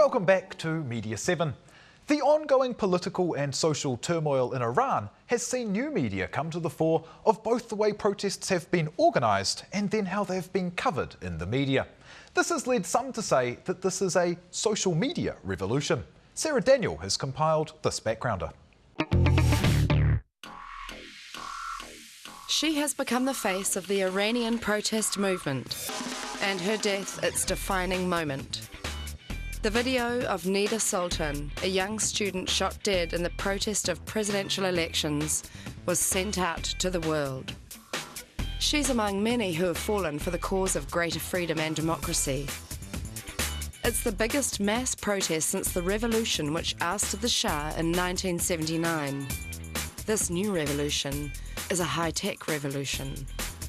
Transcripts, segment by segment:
Welcome back to Media7. The ongoing political and social turmoil in Iran has seen new media come to the fore of both the way protests have been organised and then how they've been covered in the media. This has led some to say that this is a social media revolution. Sarah Daniel has compiled this backgrounder. She has become the face of the Iranian protest movement, and her death its defining moment. The video of Nida Sultan, a young student shot dead in the protest of presidential elections, was sent out to the world. She's among many who have fallen for the cause of greater freedom and democracy. It's the biggest mass protest since the revolution which ousted the Shah in 1979. This new revolution is a high-tech revolution.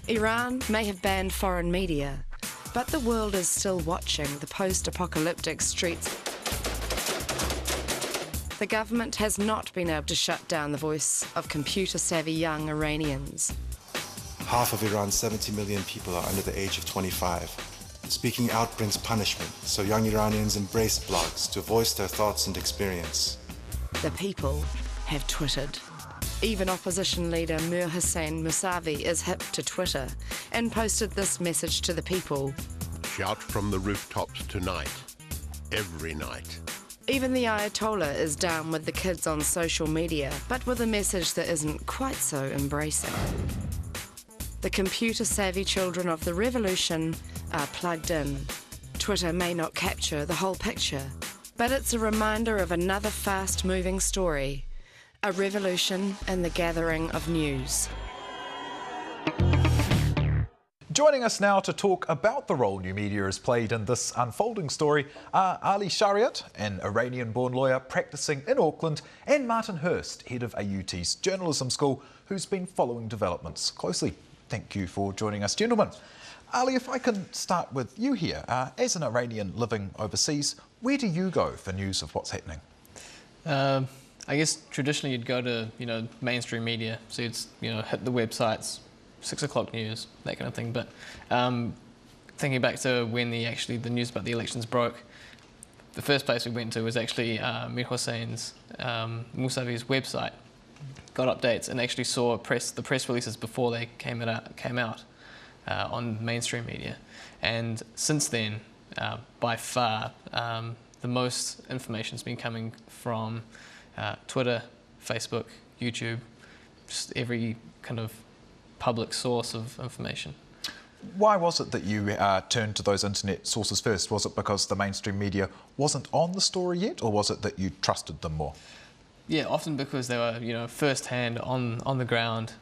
Iran may have banned foreign media, but the world is still watching the post-apocalyptic streets. The government has not been able to shut down the voice of computer-savvy young Iranians. Half of Iran's 70 million people are under the age of 25. Speaking out brings punishment, so young Iranians embrace blogs to voice their thoughts and experience. The people have twittered. Even opposition leader Mir Hossein Mousavi is hip to Twitter and posted this message to the people. Shout from the rooftops tonight, every night. Even the Ayatollah is down with the kids on social media, but with a message that isn't quite so embracing. The computer-savvy children of the revolution are plugged in. Twitter may not capture the whole picture, but it's a reminder of another fast-moving story. A revolution in the gathering of news. Joining us now to talk about the role new media has played in this unfolding story are Ali Shariat, an Iranian-born lawyer practicing in Auckland, and Martin Hurst, head of AUT's journalism school, who's been following developments closely. Thank you for joining us, gentlemen. Ali, if I can start with you here. As an Iranian living overseas, where do you go for news of what's happening? I guess traditionally you'd go to, mainstream media. So you'd, hit the websites, 6 o'clock news, that kind of thing. But thinking back to when the news about the elections broke, the first place we went to was actually Mir Hossein's, Mousavi's website. Got updates and actually saw the press releases before they came out on mainstream media. And since then, by far, the most information's been coming from Twitter, Facebook, YouTube, just every kind of public source of information. Why was it that you turned to those internet sources first? Was it because the mainstream media wasn't on the story yet, or was it that you trusted them more? Yeah, often because they were, first-hand, on the ground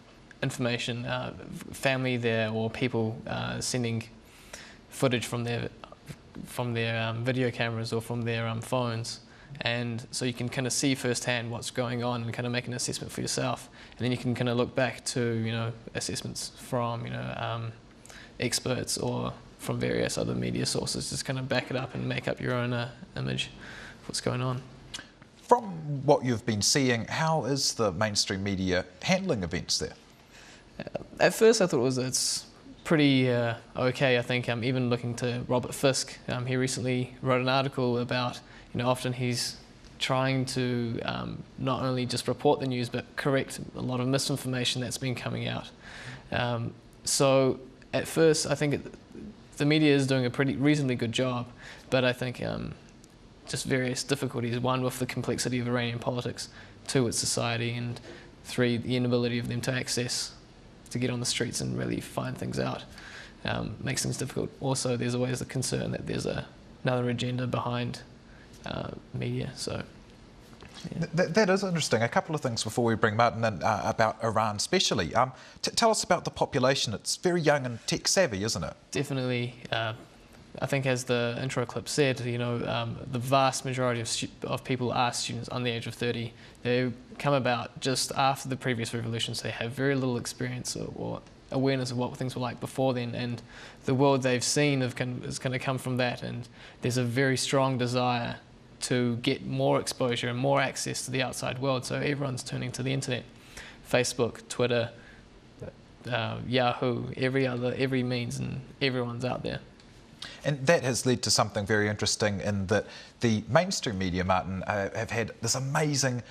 information, family there or people sending footage from their video cameras or from their phones. And so you can kind of see firsthand what's going on and kind of make an assessment for yourself. And then you can kind of look back to, assessments from, experts or from various other media sources, just kind of back it up and make up your own image of what's going on. From what you've been seeing, how is the mainstream media handling events there? At first I thought it's pretty okay. I think even looking to Robert Fisk, he recently wrote an article about often he's trying to not only just report the news, but correct a lot of misinformation that's been coming out. So at first, I think the media is doing a pretty reasonably good job, but I think just various difficulties. One, with the complexity of Iranian politics. Two, with society. And three, the inability of them to get on the streets and really find things out. Makes things difficult. Also, there's always the concern that there's another agenda behind media. So yeah. That is interesting. A couple of things before we bring Martin in about Iran especially. Tell us about the population. It's very young and tech savvy, isn't it? Definitely. I think as the intro clip said, the vast majority of people are students under the age of 30. They come about just after the previous revolutions. They have very little experience or awareness of what things were like before then, and the world they've seen is going to come from that. And there's a very strong desire to get more exposure and more access to the outside world. So everyone's turning to the internet, Facebook, Twitter, Yahoo, every means, and everyone's out there. And that has led to something very interesting in that the mainstream media, Martin, have had this amazing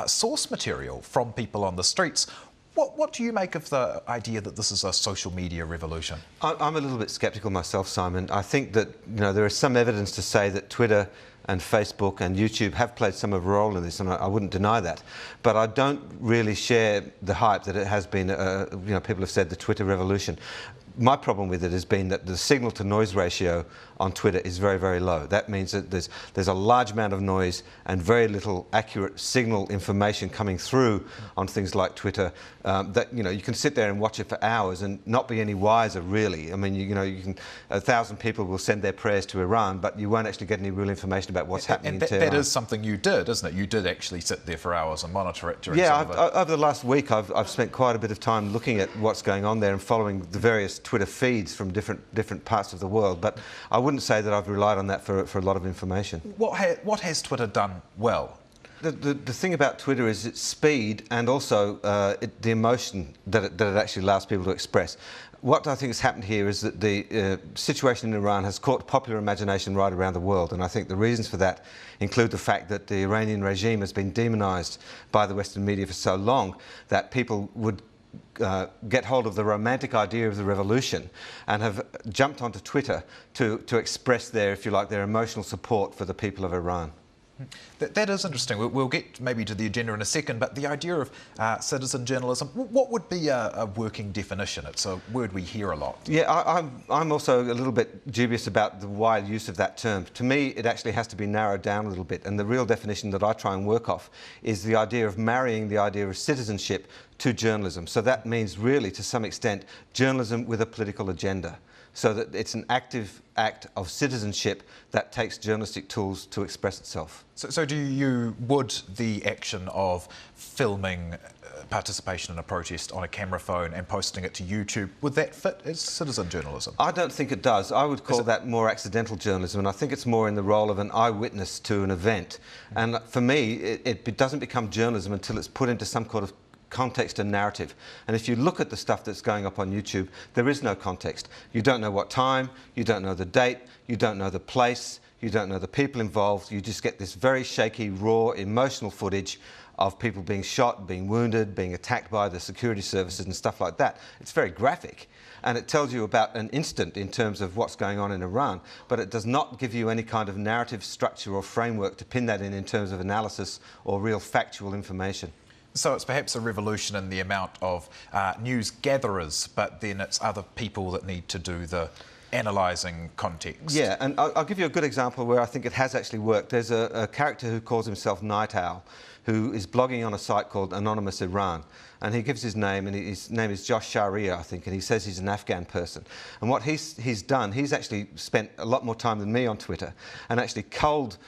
source material from people on the streets. What do you make of the idea that this is a social media revolution? I'm a little bit sceptical myself, Simon. I think that there is some evidence to say that Twitter and Facebook and YouTube have played some of a role in this, and I wouldn't deny that. But I don't really share the hype that it has been. People have said the Twitter revolution. My problem with it has been that the signal-to-noise ratio on Twitter is very, very low. That means that there's a large amount of noise and very little accurate signal information coming through on things like Twitter. That you can sit there and watch it for hours and not be any wiser, really. I mean, you can 1,000 people will send their prayers to Iran, but you won't actually get any real information about what's happening in Tehran. And that is something you did, isn't it? You did actually sit there for hours and monitor it during some of it. Over the last week, I've spent quite a bit of time looking at what's going on there and following the various Twitter feeds from different parts of the world, but I wouldn't say that I've relied on that for a lot of information. What has Twitter done well? The thing about Twitter is its speed and also the emotion that it actually allows people to express. What I think has happened here is that the situation in Iran has caught popular imagination right around the world, and I think the reasons for that include the fact that the Iranian regime has been demonised by the Western media for so long that people would get hold of the romantic idea of the revolution and have jumped onto Twitter to express their, if you like, their emotional support for the people of Iran. That is interesting. We'll get maybe to the agenda in a second, but the idea of citizen journalism, what would be a working definition? It's a word we hear a lot. Yeah, I'm also a little bit dubious about the wide use of that term. To me, it actually has to be narrowed down a little bit, and the real definition that I try and work off is the idea of marrying the idea of citizenship to journalism. So that means really, to some extent, journalism with a political agenda, so that it's an active act of citizenship that takes journalistic tools to express itself. So would the action of filming participation in a protest on a camera phone and posting it to YouTube, would that fit as citizen journalism? I don't think it does. I would call that more accidental journalism, and I think it's more in the role of an eyewitness to an event. And for me, it doesn't become journalism until it's put into some kind of context and narrative. And if you look at the stuff that's going up on YouTube, there is no context. You don't know what time, you don't know the date, you don't know the place, you don't know the people involved. You just get this very shaky, raw, emotional footage of people being shot, being wounded, being attacked by the security services and stuff like that. It's very graphic, and it tells you about an instant in terms of what's going on in Iran, but it does not give you any kind of narrative structure or framework to pin that in terms of analysis or real factual information. So it's perhaps a revolution in the amount of news gatherers, but then it's other people that need to do the analysing context. Yeah, and I'll give you a good example where I think it has actually worked. There's a character who calls himself Night Owl, who is blogging on a site called Anonymous Iran. And he gives his name, and his name is Josh Sharia, I think, and he says he's an Afghan person. And what he's done, he's actually spent a lot more time than me on Twitter and actually culled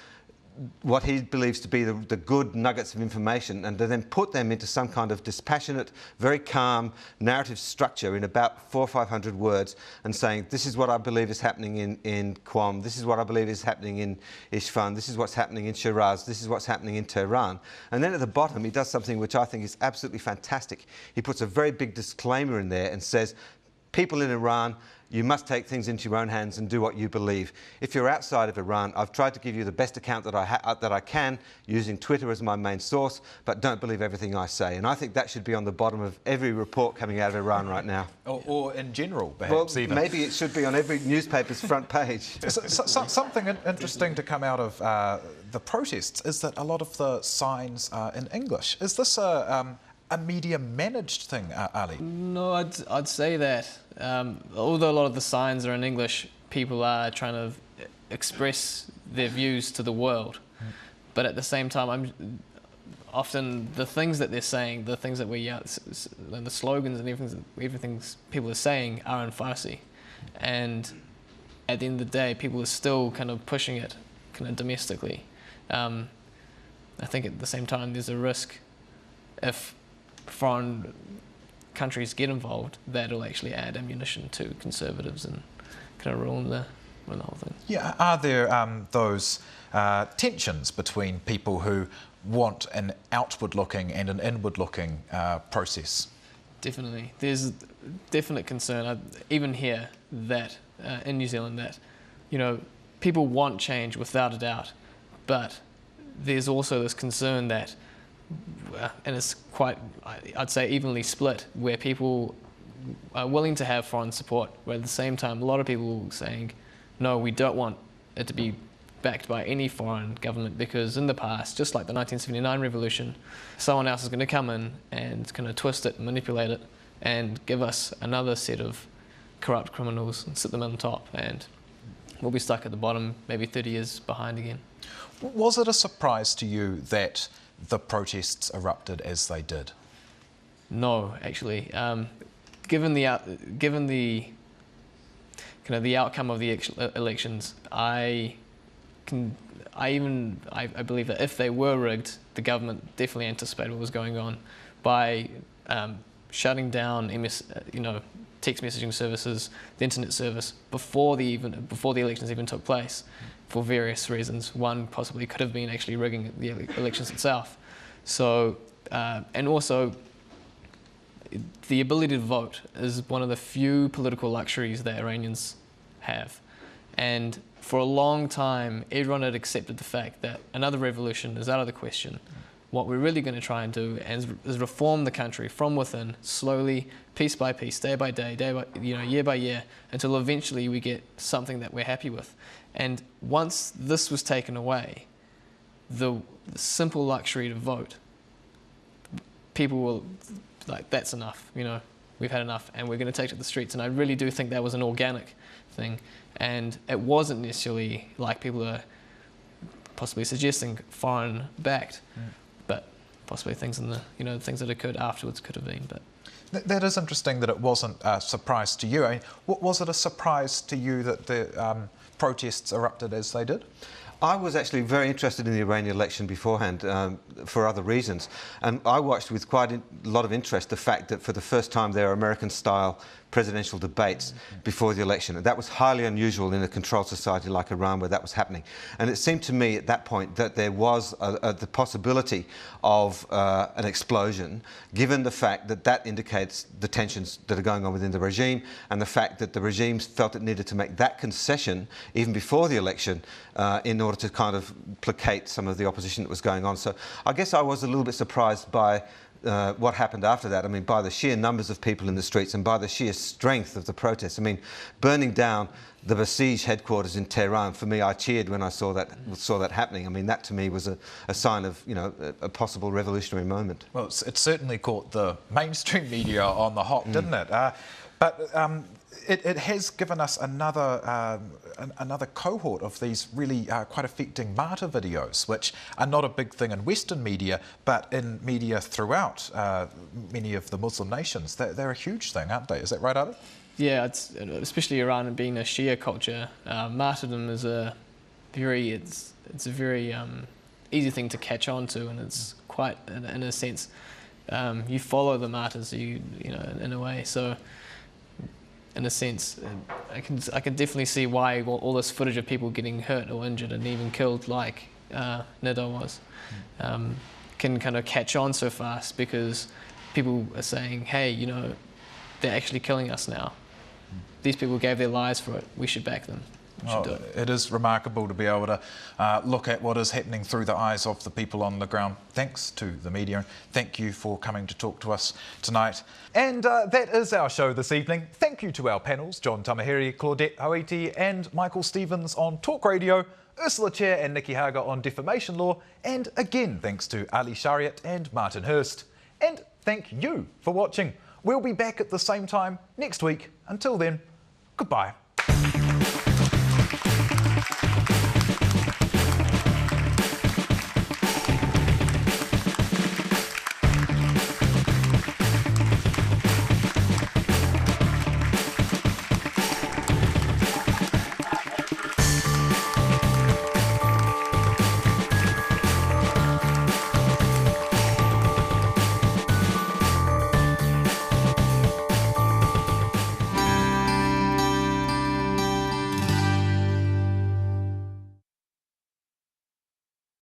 what he believes to be the good nuggets of information, and to then put them into some kind of dispassionate, very calm narrative structure in about 400 or 500 words, and saying, this is what I believe is happening in Qom, this is what I believe is happening in Isfahan, this is what's happening in Shiraz, this is what's happening in Tehran. And then at the bottom he does something which I think is absolutely fantastic. He puts a very big disclaimer in there and says, people in Iran, you must take things into your own hands and do what you believe. If you're outside of Iran, I've tried to give you the best account that I can, using Twitter as my main source, but don't believe everything I say. And I think that should be on the bottom of every report coming out of Iran right now. Or in general, perhaps, well, even. Maybe it should be on every newspaper's front page. Something interesting to come out of the protests is that a lot of the signs are in English. Is this a media-managed thing, Ali? No, I'd say that. Although a lot of the signs are in English, people are trying to express their views to the world. But at the same time, often the things that they're saying, the things that and the slogans and everything people are saying are in Farsi. And at the end of the day, people are still kind of pushing it kind of domestically. I think at the same time, there's a risk if foreign countries get involved, that'll actually add ammunition to conservatives and kind of ruin the whole thing. Yeah, are there those tensions between people who want an outward-looking and an inward-looking process? Definitely. There's definite concern, even here, that in New Zealand, that people want change without a doubt, but there's also this concern that, and it's quite, I'd say, evenly split, where people are willing to have foreign support, but at the same time, a lot of people saying, no, we don't want it to be backed by any foreign government, because in the past, just like the 1979 revolution, someone else is going to come in and kind of twist it, manipulate it, and give us another set of corrupt criminals and sit them on top, and we'll be stuck at the bottom, maybe 30 years behind again. Was it a surprise to you that the protests erupted as they did? No, actually. Given the kind of the outcome of the elections, I believe that if they were rigged, the government definitely anticipated what was going on by shutting down text messaging services, the internet service, before the elections even took place, for various reasons. One possibly could have been actually rigging the elections itself. So, and also, the ability to vote is one of the few political luxuries that Iranians have. And for a long time, everyone had accepted the fact that another revolution is out of the question. What we're really going to try and do is reform the country from within, slowly, piece by piece, day by day, year by year, until eventually we get something that we're happy with. And once this was taken away, the simple luxury to vote, people will, like, that's enough, we've had enough, and we're going to take to the streets. And I really do think that was an organic thing, and it wasn't necessarily, like people are possibly suggesting, foreign backed, but possibly things in the things that occurred afterwards could have been. But that is interesting that it wasn't a surprise to you. I mean, was it a surprise to you that the protests erupted as they did? I was actually very interested in the Iranian election beforehand for other reasons, and I watched with quite a lot of interest the fact that for the first time there are American-style presidential debates before the election. And that was highly unusual in a controlled society like Iran where that was happening. And it seemed to me at that point that there was the possibility of an explosion, given the fact that that indicates the tensions that are going on within the regime, and the fact that the regime felt it needed to make that concession even before the election in order to kind of placate some of the opposition that was going on. So I guess I was a little bit surprised by what happened after that. I mean, by the sheer numbers of people in the streets and by the sheer strength of the protests. I mean, burning down the Basij headquarters in Tehran, for me, I cheered when I saw that happening. I mean, that to me was a sign of, a possible revolutionary moment. Well, it certainly caught the mainstream media on the hop, didn't it? But it has given us another cohort of these really quite affecting martyr videos, which are not a big thing in Western media, but in media throughout many of the Muslim nations. They're a huge thing, aren't they? Is that right, Ada? Yeah, especially Iran being a Shia culture, martyrdom is a very easy thing to catch on to, and it's quite, in a sense, you follow the martyrs, in a way. So, in a sense, I can definitely see why all this footage of people getting hurt or injured and even killed, like Nida was, can kind of catch on so fast, because people are saying, hey, they're actually killing us now. These people gave their lives for it. We should back them. It is remarkable to be able to look at what is happening through the eyes of the people on the ground. Thanks to the media. Thank you for coming to talk to us tonight. And that is our show this evening. Thank you to our panels, John Tamahiri, Claudette Hoiti and Michael Stevens on Talk Radio, Ursula Chair and Nikki Haga on defamation law, and again thanks to Ali Shariat and Martin Hurst. And thank you for watching. We'll be back at the same time next week. Until then, goodbye.